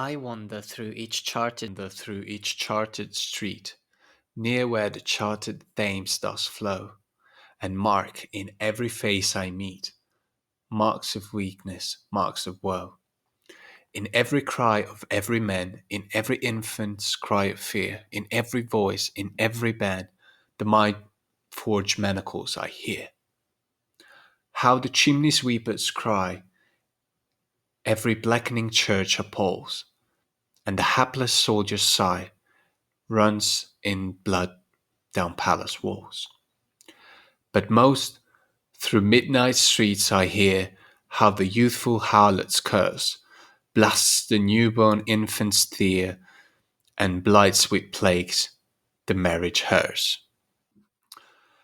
I wander through each charted street, near where the charted Thames does flow, and mark in every face I meet marks of weakness, marks of woe. In every cry of every man, in every infant's cry of fear, in every voice, in every band, the mind forged manacles I hear. How the chimney sweepers cry, every blackening church appalls, and the hapless soldier's sigh runs in blood down palace walls. But most through midnight streets I hear how the youthful harlots curse, blasts the newborn infant's tear, and blights with plagues the marriage hers.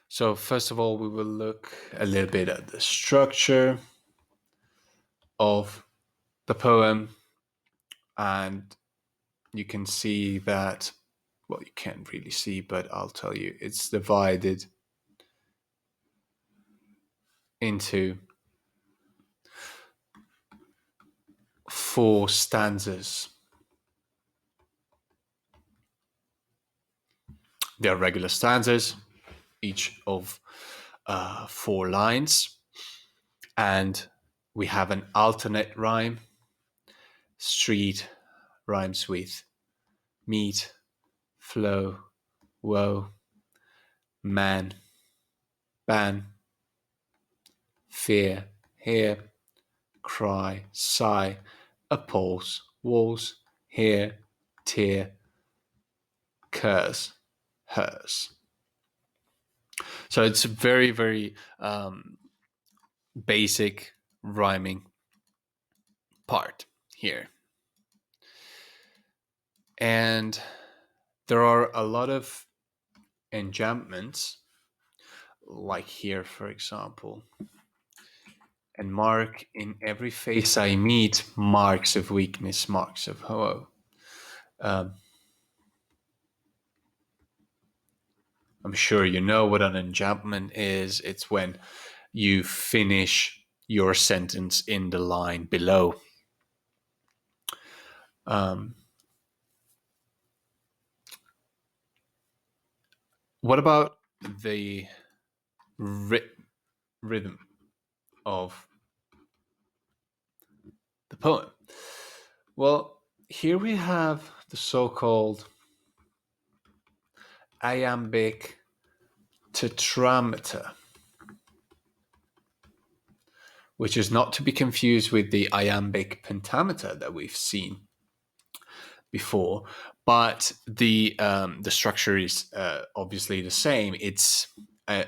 So first of all, we will look a little bit at the structure of the poem, and you can see that, well, you can't really see, but I'll tell you, it's divided into 4 stanzas. They are regular stanzas, each of 4 lines, and we have an alternate rhyme. Street rhymes with meet, flow, woe, man, ban, fear, hear, cry, sigh, appalls, walls, hear, tear, curse, hers. So it's a very, very basic rhyming part here. And there are a lot of enjambments, like here, for example. And mark in every face I meet marks of weakness, marks of woe. I'm sure you know what an enjambment is. It's when you finish your sentence in the line below. What about the rhythm of the poem? Well, here we have the so-called iambic tetrameter, which is not to be confused with the iambic pentameter that we've seen before, but the structure is obviously the same. It's an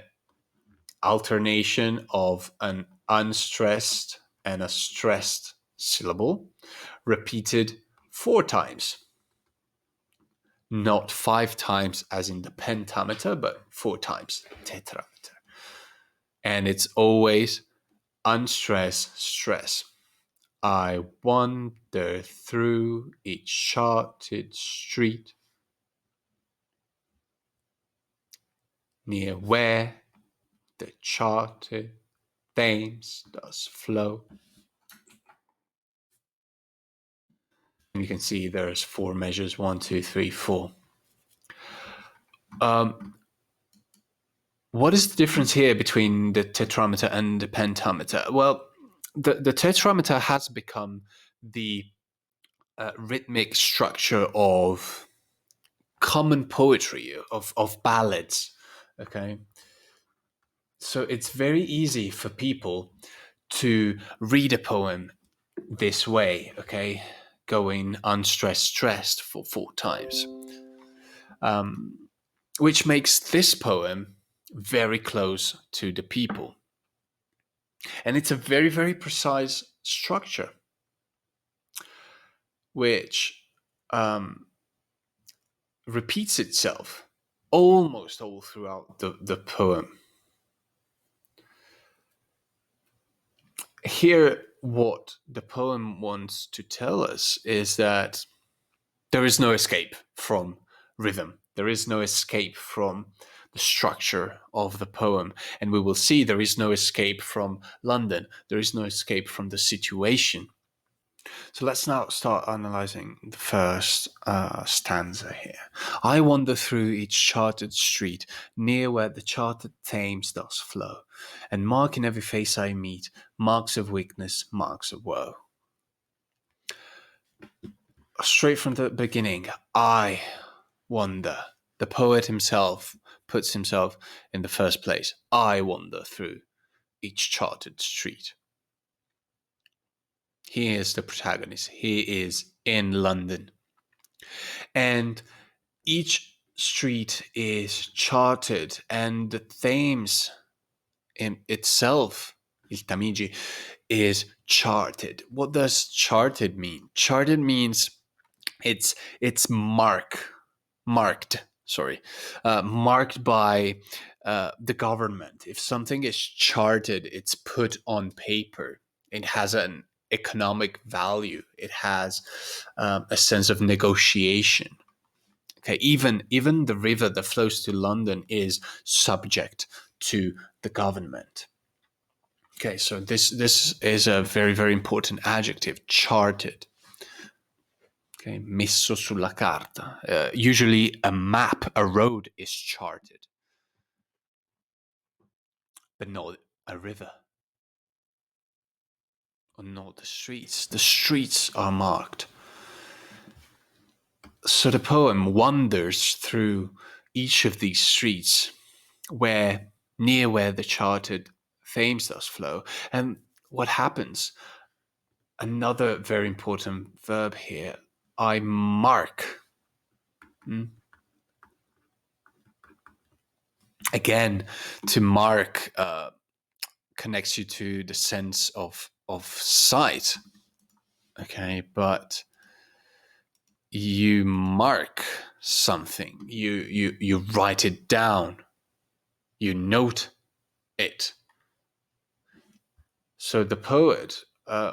alternation of an unstressed and a stressed syllable repeated 4 times, not 5 times as in the pentameter, but 4 times, tetrameter. And it's always unstressed, stress. I wander through each charted street, near where the charted Thames does flow. And you can see there's 4 measures, 1, 2, 3, 4. What is the difference here between the tetrameter and the pentameter? Well, the tetrameter has become the rhythmic structure of common poetry, of ballads. Okay, so it's very easy for people to read a poem this way. Okay, going unstressed, stressed for 4 times, which makes this poem very close to the people. And it's a very, very precise structure, which repeats itself almost all throughout the poem. Here, what the poem wants to tell us is that there is no escape from rhythm. There is no escape from the structure of the poem. And we will see there is no escape from London. There is no escape from the situation. So let's now start analyzing the first stanza here. I wander through each charted street, near where the charted Thames does flow, and mark in every face I meet marks of weakness, marks of woe. Straight from the beginning, I wander. The poet himself puts himself in the first place. I wander through each charted street. He is the protagonist. He is in London. And each street is charted, and the Thames in itself, Il Tamigi, is charted. What does charted mean? Charted means it's marked by the government. If something is charted, it's put on paper. It has an economic value. It has a sense of negotiation. Okay, even the river that flows to London is subject to the government. Okay, so this is a very, very important adjective, charted. Okay, messo sulla carta. Usually a map, a road is charted, but not a river. Or not the streets. The streets are marked. So the poem wanders through each of these streets near where the charted Thames does flow. And what happens? Another very important verb here. I mark. Again, to mark connects you to the sense of sight. Okay, but you mark something. You write it down. You note it. So the poet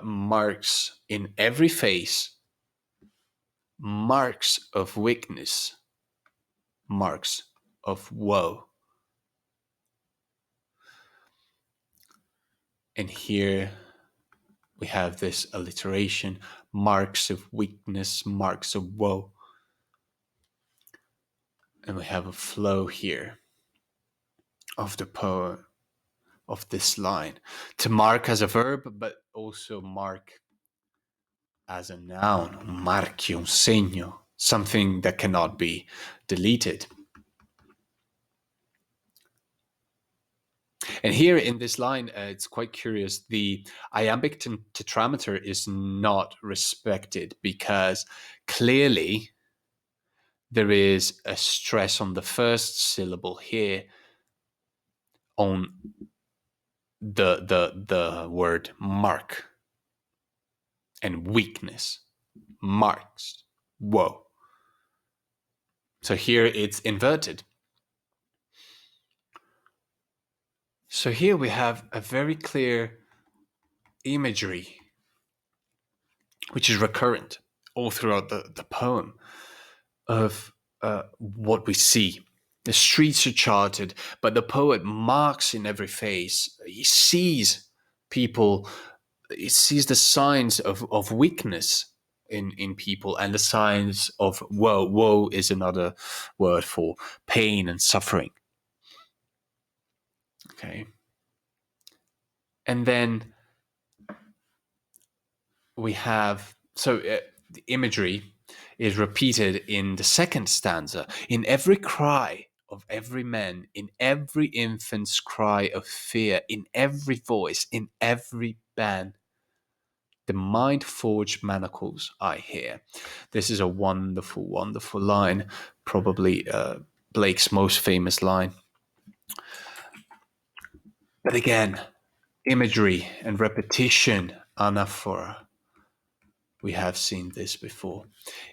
marks in every face marks of weakness, marks of woe. And here we have this alliteration, marks of weakness, marks of woe. And we have a flow here of the poem, of this line. To mark as a verb, but also mark as a noun, marchi, un segno, something that cannot be deleted. And here in this line, it's quite curious. The iambic tetrameter is not respected because clearly there is a stress on the first syllable here on the word mark and weakness, marks, woe. So here it's inverted. So here we have a very clear imagery, which is recurrent all throughout the poem, of what we see. The streets are charted, but the poet marks in every face. He sees people, he sees the signs of weakness in people and the signs of woe. Woe is another word for pain and suffering. Okay. And then we have, the imagery is repeated in the second stanza. In every cry of every man, in every infant's cry of fear, in every voice, in every band, the mind-forged manacles I hear. This is a wonderful, wonderful line, probably Blake's most famous line. But again, imagery and repetition, anaphora. We have seen this before.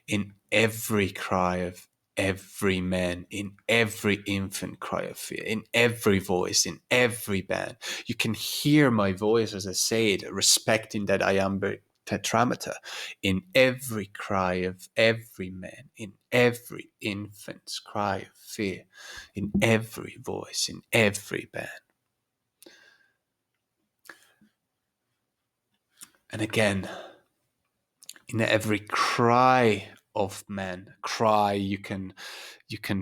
In every cry of every man, in every infant cry of fear, in every voice, in every band. You can hear my voice as I say it, respecting that iambic tetrameter. In every cry of every man, in every infant's cry of fear, in every voice, in every band. And again, in every cry of man. Cry, you can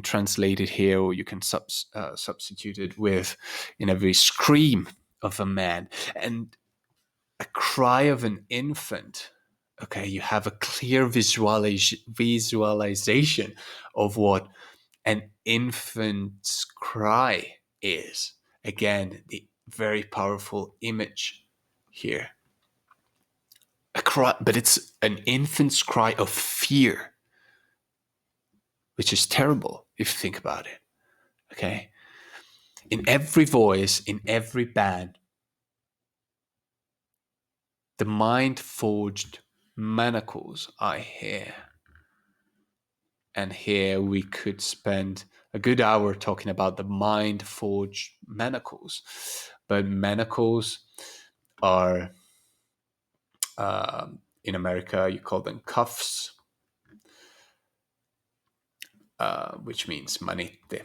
translate it here, or you can substitute it with in every scream of a man, and a cry of an infant. Okay, you have a clear visualization of what an infant's cry is. Again, the very powerful image here. A cry, but it's an infant's cry of fear, which is terrible if you think about it. Okay? In every voice, in every band, the mind forged manacles I hear. And here we could spend a good hour talking about the mind forged manacles. But manacles are, in America, you call them cuffs, which means manete.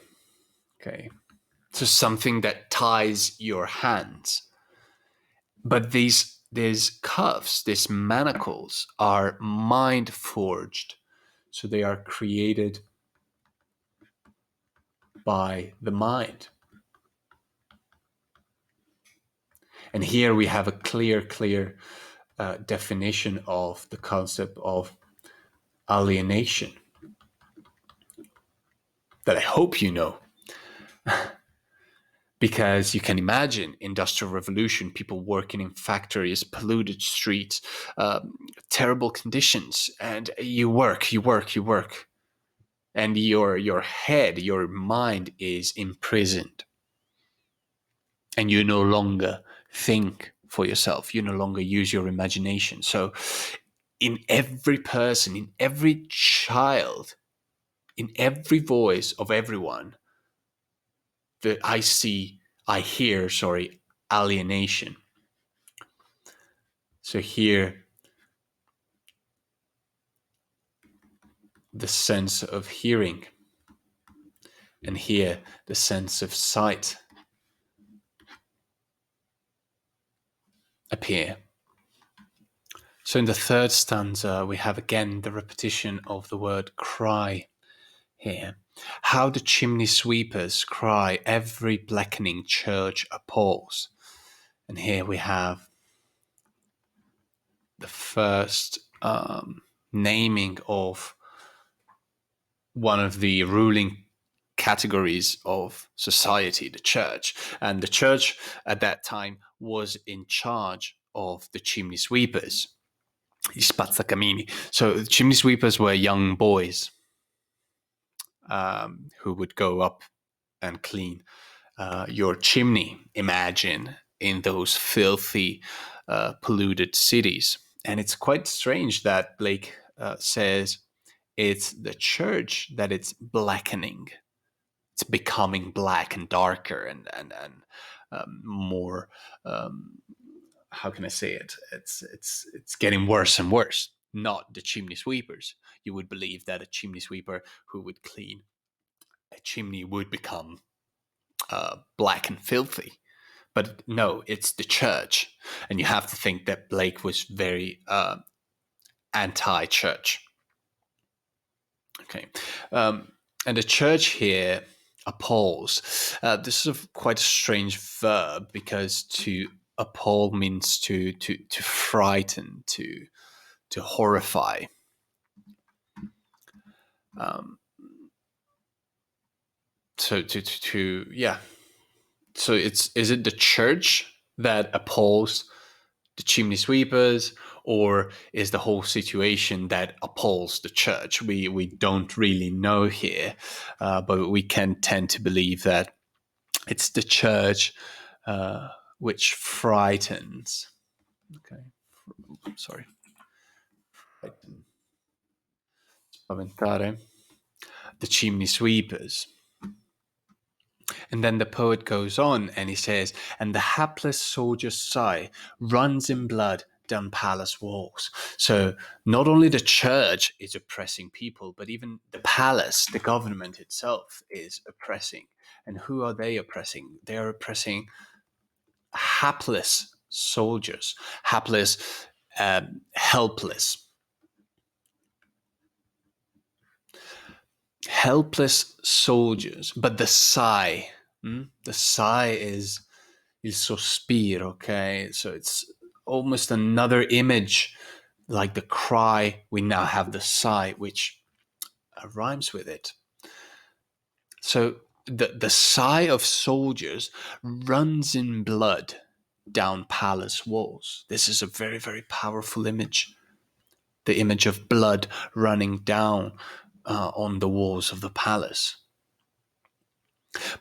Okay. So something that ties your hands. But these cuffs, these manacles, are mind forged. So they are created by the mind. And here we have a clear definition of the concept of alienation that I hope you know. Because you can imagine industrial revolution, people working in factories, polluted streets, terrible conditions, and you work, and your head, your mind is imprisoned, and you no longer think for yourself. You no longer use your imagination. So, in every person, in every child, in every voice of everyone, that I hear, alienation. So here, the sense of hearing, and here, the sense of sight appear. So in the third stanza, we have again the repetition of the word cry here. How the chimney sweepers cry, every blackening church appalls. And here we have the first naming of one of the ruling categories of society, the church. And the church at that time was in charge of the chimney sweepers, i spazzacamini. So the chimney sweepers were young boys who would go up and clean your chimney, imagine, in those filthy, polluted cities. And it's quite strange that Blake says it's the church that it's blackening. It's becoming black and darker and more. How can I say it? It's getting worse and worse. Not the chimney sweepers. You would believe that a chimney sweeper who would clean a chimney would become black and filthy. But no, it's the church. And you have to think that Blake was very anti-church. Okay. And the church here appalls. This is quite a strange verb, because to appall means to frighten, to horrify. So yeah. So is it the church that appalls the chimney sweepers, or is the whole situation that appalls the church? We don't really know here, but we can tend to believe that it's the church which frightens. Okay, sorry. Spaventare the chimney sweepers. And then the poet goes on and he says, and the hapless soldier's sigh runs in blood down palace walls. So not only the church is oppressing people, but even the palace, the government itself, is oppressing. And who are they oppressing? They are oppressing hapless soldiers, hapless, helpless. helpless soldiers, but the sigh, the sigh is il sospiro, okay? So it's almost another image, like the cry. We now have the sigh, which rhymes with it. So the sigh of soldiers runs in blood down palace walls. This is a very, very powerful image. The image of blood running down on the walls of the palace.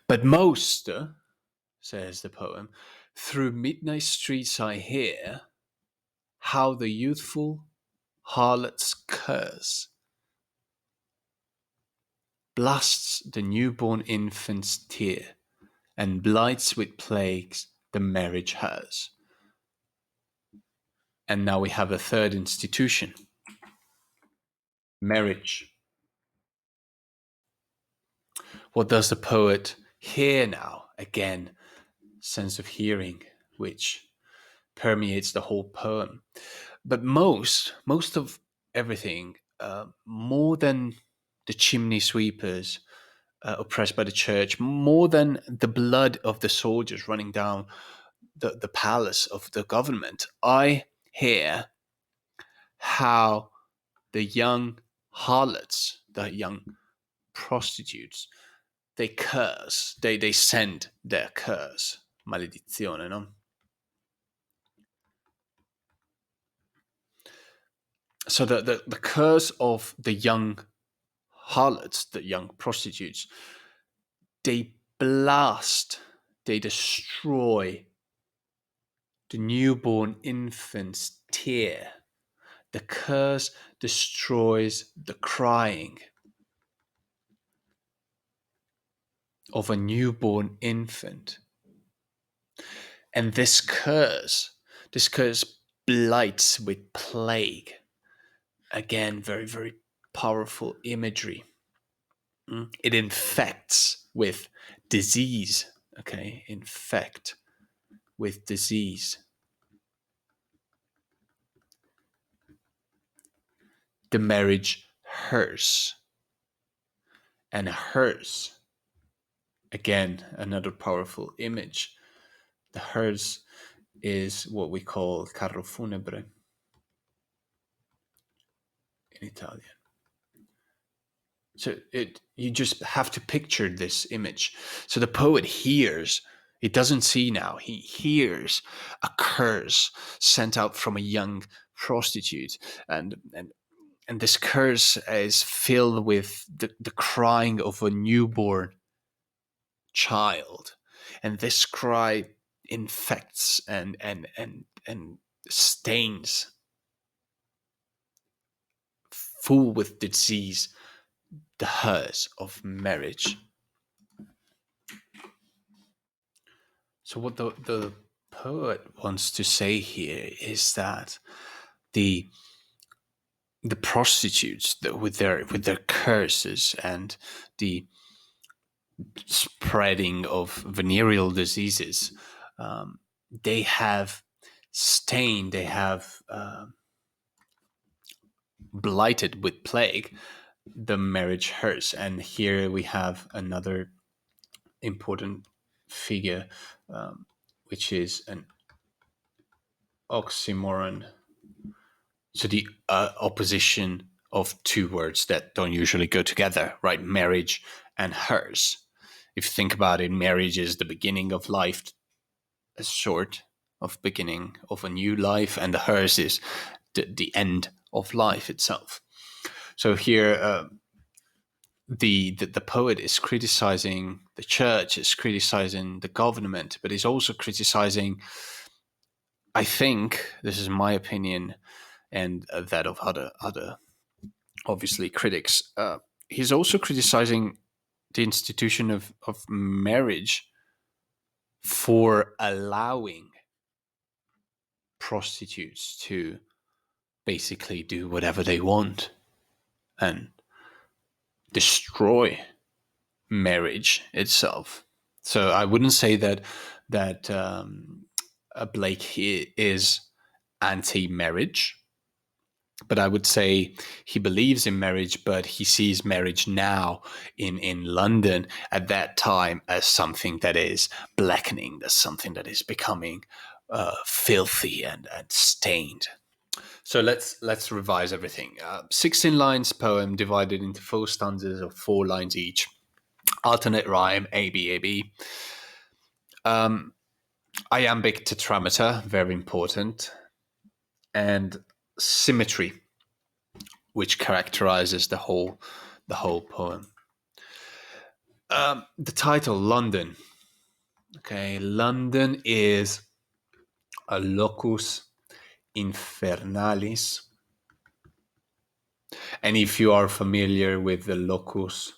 But most, says the poem, through midnight streets I hear how the youthful harlot's curse blasts the newborn infant's tear and blights with plagues the marriage hers. And now we have a third institution, marriage. What does the poet hear now? Again, sense of hearing, which permeates the whole poem. But most of everything, more than the chimney sweepers oppressed by the church, more than the blood of the soldiers running down the palace of the government, I hear how the young harlots, the young prostitutes, they curse, they send their curse, maledizione, no? So the curse of the young harlots, the young prostitutes, they blast, they destroy the newborn infant's tear. The curse destroys the crying of a newborn infant. And this curse blights with plague. Again, very, very powerful imagery. It infects with disease. Okay, infect with disease. The marriage hers. And hers, again, another powerful image. The hers is what we call carro funebre in Italian. So you just have to picture this image. So the poet hears, he doesn't see now, he hears a curse sent out from a young prostitute. And this curse is filled with the crying of a newborn child. And this cry infects and stains, full with disease, the hearse of marriage. So what the poet wants to say here is that the prostitutes with their curses and the spreading of venereal diseases, they have stained, they have blighted with plague the marriage hearse. And here we have another important figure, which is an oxymoron. So the opposition of two words that don't usually go together, right? Marriage and hers. If you think about it, marriage is the beginning of life, a sort of beginning of a new life, and the hers is the end of life itself. So here, the poet is criticizing the church, is criticizing the government, but is also criticizing, I think, this is my opinion, and that of other obviously critics. He's also criticizing the institution of marriage for allowing prostitutes to basically do whatever they want and destroy marriage itself. So I wouldn't say that Blake is anti-marriage. But I would say he believes in marriage, but he sees marriage now in London at that time as something that is blackening, as something that is becoming filthy and stained. So let's revise everything. 16 lines poem divided into four stanzas of 4 lines each. Alternate rhyme, A B A B. Iambic tetrameter, very important, and symmetry, which characterizes the whole poem. The title, London. Okay, London is a locus infernalis, and if you are familiar with the locus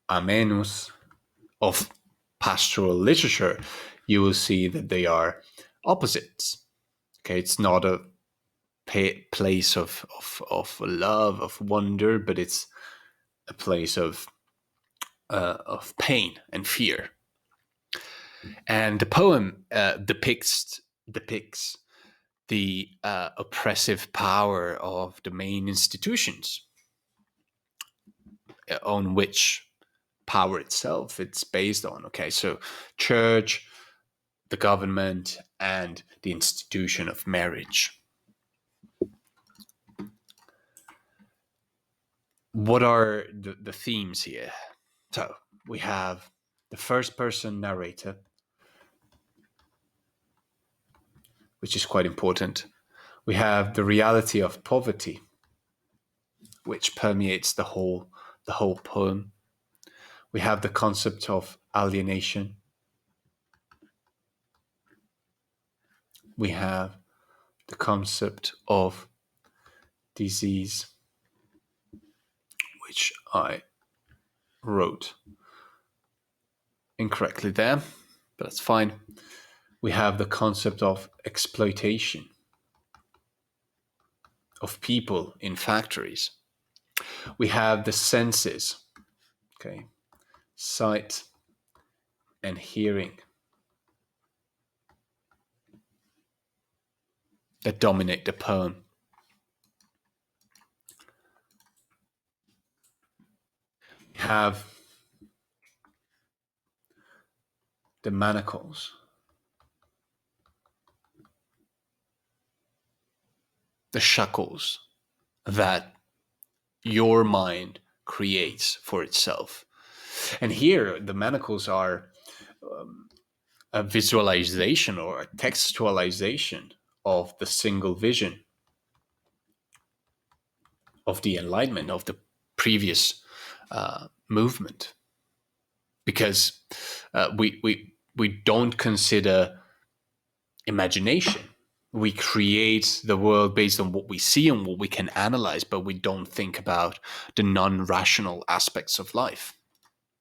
amenus of pastoral literature, you will see that they are opposites. Okay, it's not a place of love, of wonder, but it's a place of pain and fear. And the poem depicts the oppressive power of the main institutions on which power itself it's based on. Okay, so church, the government, and the institution of marriage. What are the themes here? So we have the first person narrator, which is quite important. We have the reality of poverty, which permeates the whole poem. We have the concept of alienation. We have the concept of disease, which I wrote incorrectly there, but that's fine. We have the concept of exploitation of people in factories. We have the senses, okay, sight and hearing, that dominate the poem. We have the manacles, the shackles that your mind creates for itself. And here, the manacles are a visualization or a textualization of the single vision of the Enlightenment, of the previous movement. Because we don't consider imagination. We create the world based on what we see and what we can analyze, but we don't think about the non-rational aspects of life.